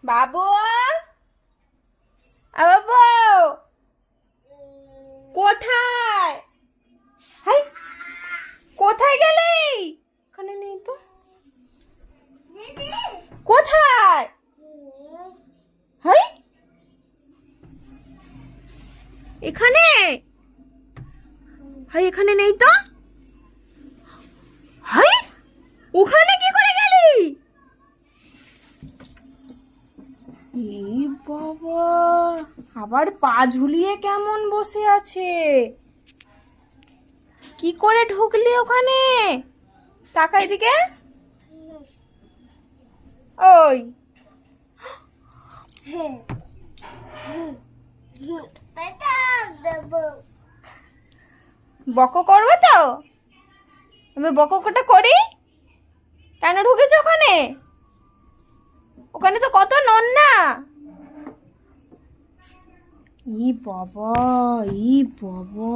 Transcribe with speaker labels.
Speaker 1: বাবু, বাবু কোথায়? হাই, কোথায় গেলি? এখানে নেই তো। কোথায়? হাই, এখানে? হাই, এখানে নেই তো। হাই, ওখানে কি করে গেলি? এই বাবা, আবার পা ঝুলিয়ে কেমন বসে আছে। কি করে ঢুকলি ওখানে? তাকা এদিকে। ওই বকো করবো তো? আমি বকটা করি? কেন ঢুকেছো ওখানে? ওখানে তো কত নোংরা। ই বাবা, ই বাবা,